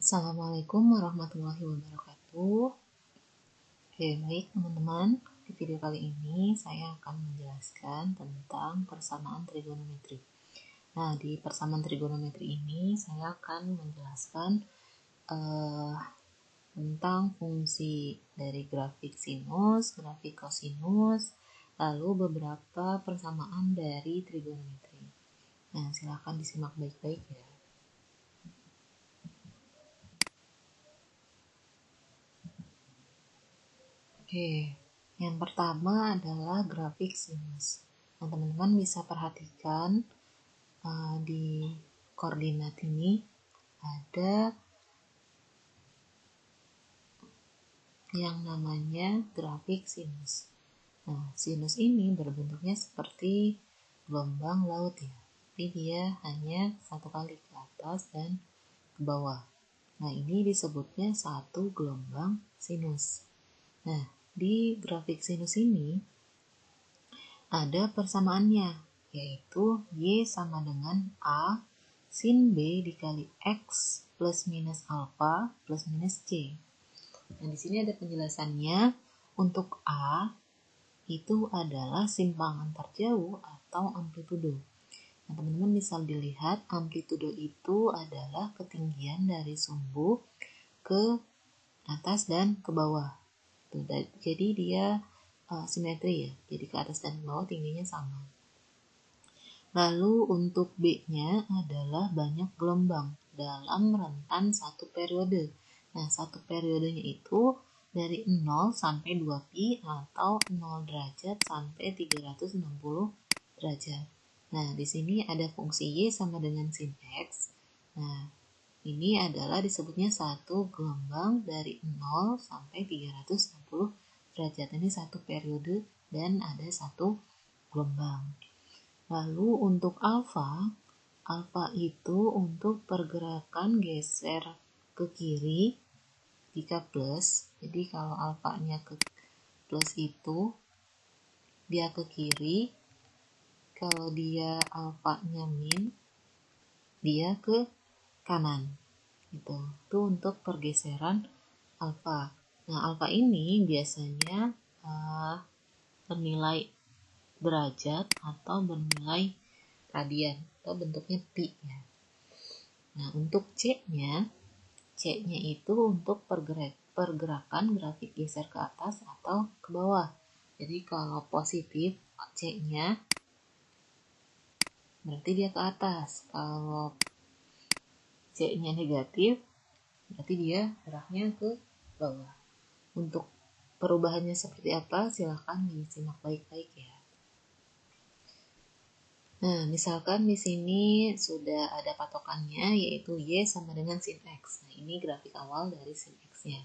Assalamualaikum warahmatullahi wabarakatuh. Oke, baik teman-teman. Di video kali ini saya akan menjelaskan tentang persamaan trigonometri. Nah, di persamaan trigonometri ini saya akan menjelaskan tentang fungsi dari grafik sinus, grafik kosinus, lalu beberapa persamaan dari trigonometri. Nah, silakan disimak baik-baik ya. Oke, yang pertama adalah grafik sinus. Nah, teman-teman bisa perhatikan di koordinat ini ada yang namanya grafik sinus. Nah, sinus ini berbentuknya seperti gelombang laut ya. Tapi dia hanya satu kali ke atas dan ke bawah. Nah, ini disebutnya satu gelombang sinus. Nah, di grafik sinus ini ada persamaannya, yaitu Y sama dengan A sin B dikali X plus minus alfa plus minus C. Nah, di sini ada penjelasannya. Untuk A itu adalah simpangan terjauh atau amplitudo. Nah, teman-teman bisa dilihat amplitudo itu adalah ketinggian dari sumbu ke atas dan ke bawah. Jadi dia simetri ya, jadi ke atas dan ke bawah tingginya sama. Lalu untuk B-nya adalah banyak gelombang dalam rentan satu periode. Nah, satu periodenya itu dari 0 sampai 2pi atau 0 derajat sampai 360 derajat. Nah, di sini ada fungsi Y sama dengan sin X. Nah, ini adalah disebutnya satu gelombang dari 0 sampai 360 derajat. Ini satu periode dan ada satu gelombang. Lalu untuk alfa itu untuk pergerakan geser ke kiri jika plus. Jadi kalau alfanya ke plus itu dia ke kiri. Kalau dia alfanya min, dia ke kanan. Itu untuk pergeseran alfa. Nah, alfa ini biasanya bernilai derajat atau bernilai radian atau bentuknya pi ya. Nah, untuk C-nya itu untuk pergerakan grafik geser ke atas atau ke bawah. Jadi kalau positif C-nya berarti dia ke atas. Kalau C-nya negatif berarti dia arahnya ke bawah. Untuk perubahannya seperti apa silahkan disimak baik-baik ya. Nah, misalkan di sini sudah ada patokannya yaitu Y sama dengan sin X. Nah, ini grafik awal dari sin X-nya.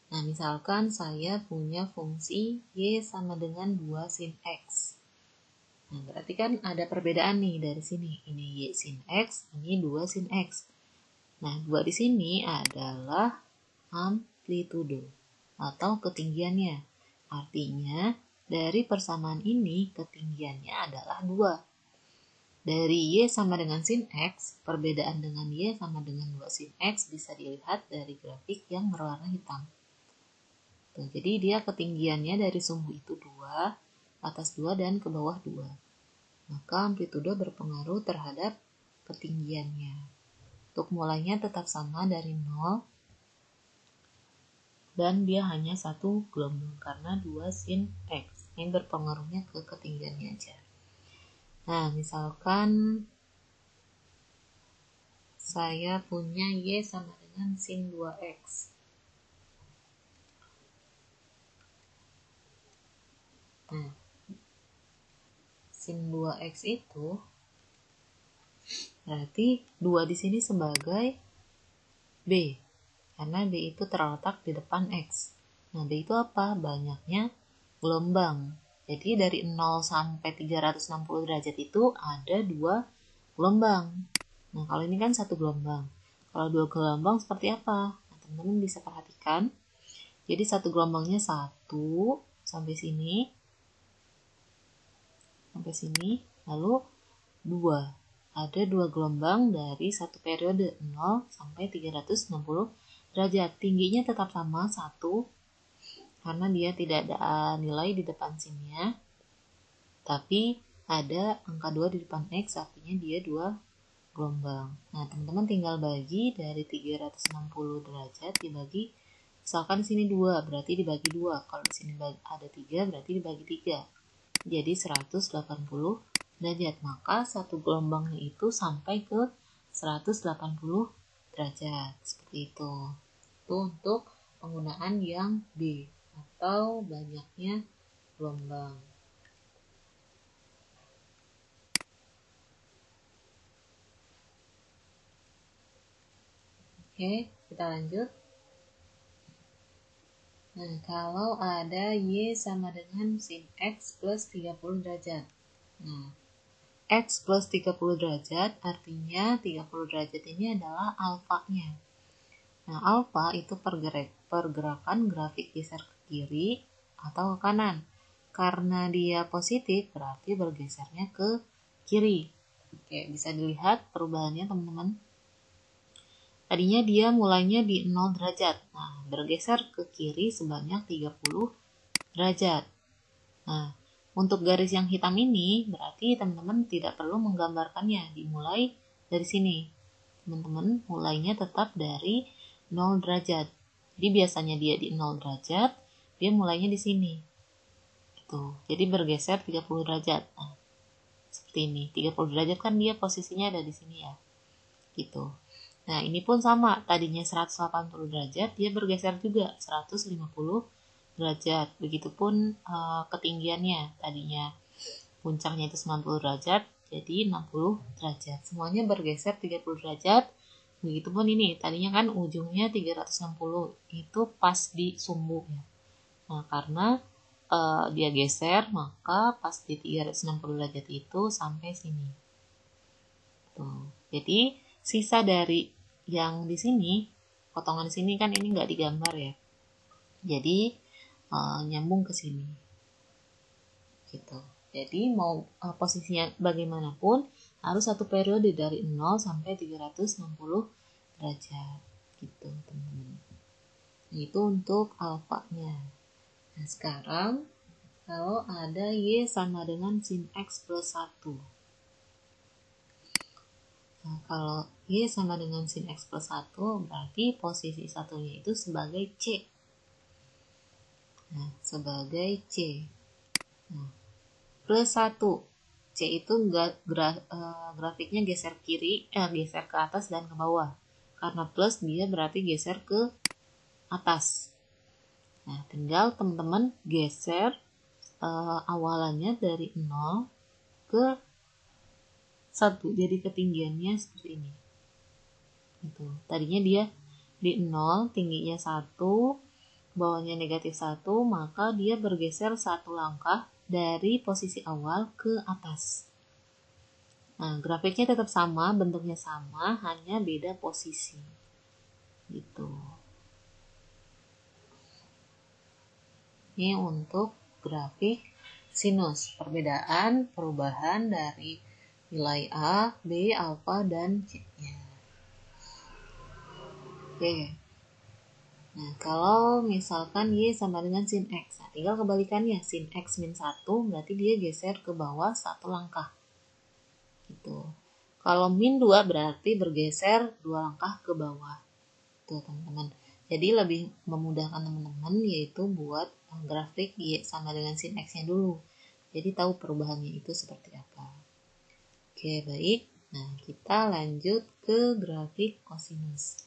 Nah, misalkan saya punya fungsi Y sama dengan 2 sin X. Nah, berarti kan ada perbedaan nih dari sini. Ini Y sin X, ini 2 sin X. Nah, 2 di sini adalah amplitudo atau ketinggiannya. Artinya, dari persamaan ini ketinggiannya adalah 2. Dari Y sama dengan sin X, perbedaan dengan Y sama dengan 2 sin X bisa dilihat dari grafik yang berwarna hitam. Tuh, jadi dia ketinggiannya dari sumbu itu 2, atas 2 dan ke bawah 2. Maka amplitudo berpengaruh terhadap ketinggiannya. Untuk mulainya tetap sama dari 0 dan dia hanya satu gelombang karena 2 sin X. Ini berpengaruhnya ke ketinggiannya aja. Nah, misalkan saya punya Y sama dengan sin 2X. Nah, sin 2X itu berarti 2 di sini sebagai B. Karena B itu terletak di depan X. Nah, B itu apa? Banyaknya gelombang. Jadi dari 0 sampai 360 derajat itu ada 2 gelombang. Nah, kalau ini kan satu gelombang. Kalau 2 gelombang seperti apa? Nah, teman-teman bisa perhatikan. Jadi satu gelombangnya 1 sampai sini, lalu 2. ada 2 gelombang dari satu periode 0 sampai 360 derajat. Tingginya tetap sama 1 karena dia tidak ada nilai di depan sinnya. Tapi ada angka 2 di depan X, artinya dia 2 gelombang. Nah, teman-teman tinggal bagi dari 360 derajat dibagi, misalkan di sini 2, berarti dibagi 2. Kalau di sini ada 3, berarti dibagi 3. Jadi 180 derajat. Maka satu gelombangnya itu sampai ke 180 derajat. Seperti itu. Itu untuk penggunaan yang B atau banyaknya gelombang. Oke, kita lanjut. Nah, kalau ada Y sama dengan sin X plus 30 derajat. Nah, X plus 30 derajat artinya 30 derajat ini adalah alfanya. Nah, alfa itu pergerakan grafik geser ke kiri atau ke kanan. Karena dia positif, berarti bergesernya ke kiri. Oke, bisa dilihat perubahannya, teman-teman. Tadinya dia mulainya di 0 derajat. Nah, bergeser ke kiri sebanyak 30 derajat. Nah, untuk garis yang hitam ini berarti teman-teman tidak perlu menggambarkannya. Dimulai dari sini. Teman-teman mulainya tetap dari 0 derajat. Jadi biasanya dia di 0 derajat, dia mulainya di sini. Gitu. Jadi bergeser 30 derajat. Nah, seperti ini. 30 derajat kan dia posisinya ada di sini ya. Gitu. Nah, ini pun sama. Tadinya 180 derajat, dia bergeser juga 150 derajat. Begitupun ketinggiannya. Tadinya puncaknya itu 90 derajat, jadi 60 derajat. Semuanya bergeser 30 derajat. Begitupun ini. Tadinya kan ujungnya 360. Itu pas di sumbu ya. Nah, karena dia geser, maka pas di 360 derajat itu sampai sini. Tuh. Jadi, sisa dari yang di sini, potongan di sini kan ini nggak digambar ya. Jadi nyambung ke sini. Gitu. Jadi mau posisinya bagaimanapun harus satu periode dari 0 sampai 360 derajat. Gitu, teman-teman. Itu untuk alfanya. Nah, sekarang kalau ada Y sama dengan sin X plus 1. Nah, kalau Y sama dengan sin X plus 1, berarti posisi satunya itu sebagai C. Nah, sebagai C. Nah, plus 1. C itu grafiknya geser geser ke atas dan ke bawah. Karena plus dia berarti geser ke atas. Nah, tinggal teman-teman geser awalannya dari 0 ke 1, jadi ketinggiannya seperti ini. Gitu. Tadinya dia di 0, tingginya 1, bawahnya negatif 1, maka dia bergeser 1 langkah dari posisi awal ke atas. Nah, grafiknya tetap sama, bentuknya sama, hanya beda posisi. Gitu. Ini untuk grafik sinus, perubahan dari nilai A, B, alfa, dan C-nya. Oke. Nah, kalau misalkan Y sama dengan sin X, nah, tinggal kebalikannya. Sin X min 1, berarti dia geser ke bawah 1 langkah. Gitu. Kalau min 2, berarti bergeser 2 langkah ke bawah. Tuh, teman-teman. Jadi lebih memudahkan teman-teman yaitu buat grafik Y sama dengan sin X-nya dulu. Jadi tahu perubahannya itu seperti apa. Oke, baik. Nah, kita lanjut ke grafik kosinus.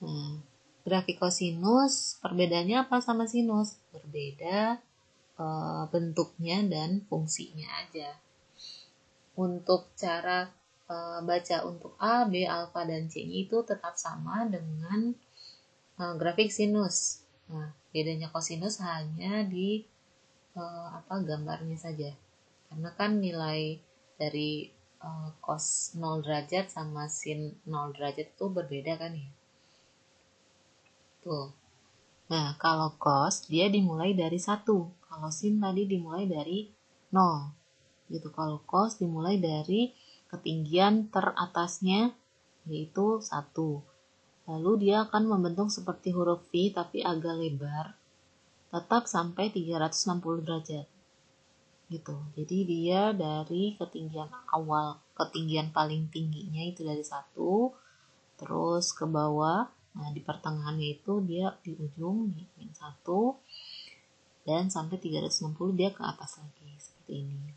Nah, grafik kosinus perbedaannya apa sama sinus? Berbeda bentuknya dan fungsinya aja. Untuk cara baca untuk A, B, alfa, dan C itu tetap sama dengan grafik sinus. Nah, bedanya kosinus hanya di gambarnya saja. Karena kan nilai dari cos 0 derajat sama sin 0 derajat itu berbeda kan ya. Tuh. Nah, kalau cos dia dimulai dari 1. Kalau sin tadi dimulai dari 0. Gitu. Kalau cos dimulai dari ketinggian teratasnya yaitu 1. Lalu dia akan membentuk seperti huruf V tapi agak lebar, tetap sampai 360 derajat. Gitu. Jadi dia dari ketinggian awal, ketinggian paling tingginya itu dari 1, terus ke bawah. Nah, di pertengahannya itu dia di ujung min 1 dan sampai 360 dia ke atas lagi seperti ini.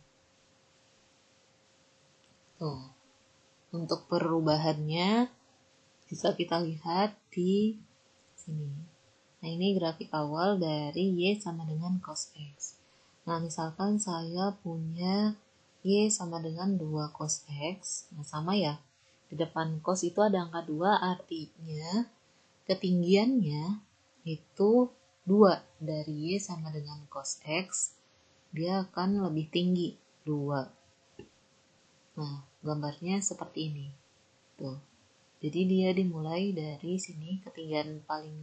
Tuh. Untuk perubahannya bisa kita lihat di sini. Nah, ini grafik awal dari Y sama dengan cos X. Nah, misalkan saya punya Y sama dengan 2 cos X. Nah, sama ya. Di depan cos itu ada angka 2, artinya ketinggiannya itu 2 dari Y sama dengan cos X. Dia akan lebih tinggi, 2. Nah, gambarnya seperti ini. Tuh. Jadi dia dimulai dari sini, ketinggian paling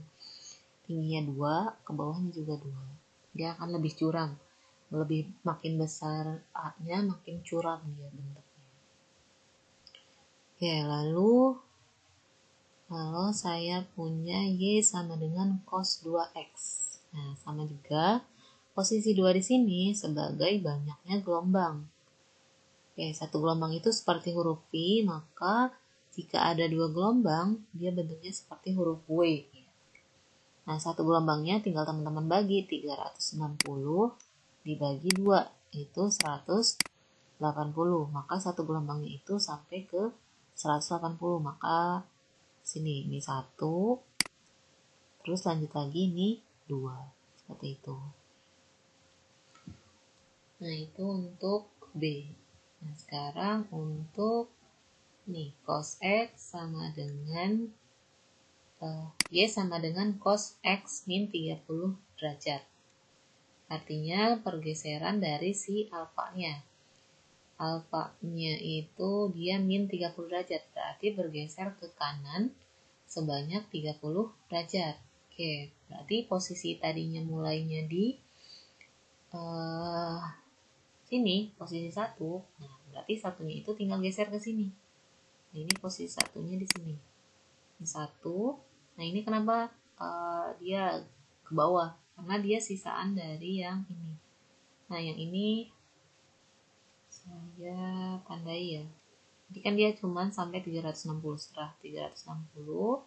tingginya 2, ke bawahnya juga 2. Dia akan lebih curam. Lebih makin besar A-nya, makin curam dia bentuknya. Oke, lalu kalau saya punya Y sama dengan cos 2X. Nah, sama juga. Posisi 2 di sini sebagai banyaknya gelombang. Oke, satu gelombang itu seperti huruf V, maka jika ada 2 gelombang, dia bentuknya seperti huruf W. Nah, satu gelombangnya tinggal teman-teman bagi, 360 dibagi 2, itu 180. Maka satu gelombangnya itu sampai ke 180. Maka sini, ini 1, terus lanjut lagi, ini 2. Seperti itu. Nah, itu untuk B. Nah, sekarang untuk nih, cos X sama dengan Y sama dengan cos X min 30 derajat. Artinya pergeseran dari si alfanya. Alfanya itu dia min 30 derajat. Berarti bergeser ke kanan sebanyak 30 derajat. Oke, berarti posisi tadinya mulainya di sini, posisi 1. Nah, berarti satunya itu tinggal geser ke sini. Nah, ini posisi satunya di sini. Ini 1. Nah, ini kenapa dia ke bawah? Karena dia sisaan dari yang ini. Nah, yang ini saya tandai ya. Jadi kan dia cuma sampai 360. Setelah 360,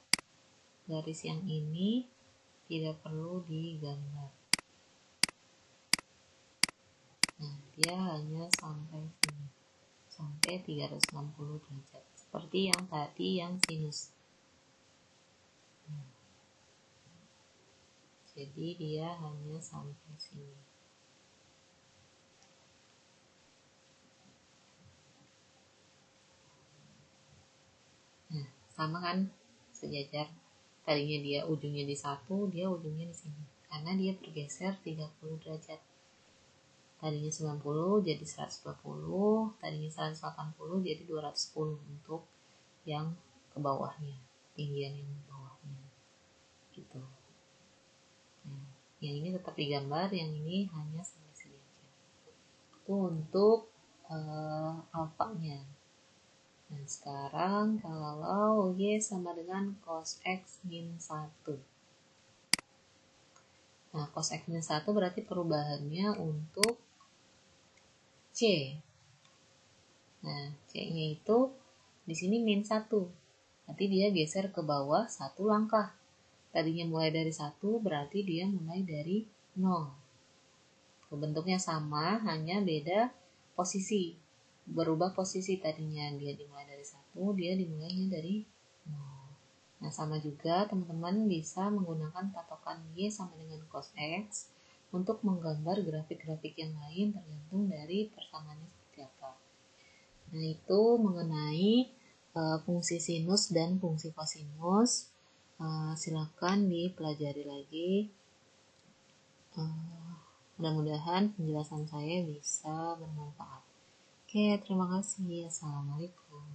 garis yang ini tidak perlu digambar. Nah, dia hanya sampai sini. Sampai 360 derajat. Seperti yang tadi yang sinus. Jadi dia hanya sampai sini. Nah, sama kan, sejajar. Tadinya dia ujungnya di 1, dia ujungnya di sini. Karena dia bergeser 30 derajat. Tadinya 90 jadi 120, tadinya 180 jadi 210 untuk yang ke bawahnya, tinggian yang ke bawahnya. Gitu. Nah, yang ini tetap digambar, yang ini hanya sampai sini aja. Itu untuk alfanya. Nah, sekarang kalau Y sama dengan cos X min 1. Nah, cos X min 1 berarti perubahannya untuk C. Nah, C-nya itu di sini min 1. Berarti dia geser ke bawah 1 langkah. Tadinya mulai dari 1, berarti dia mulai dari 0. Bentuknya sama, hanya beda posisi. Berubah posisi, tadinya dia dimulai dari 1, dia dimulainya dari 0. Nah, sama juga teman-teman bisa menggunakan patokan Y sama dengan cos X untuk menggambar grafik-grafik yang lain tergantung dari persamaannya seperti apa. Nah, itu mengenai fungsi sinus dan fungsi kosinus. Silakan dipelajari lagi. Mudah-mudahan penjelasan saya bisa bermanfaat. Oke, terima kasih. Assalamualaikum.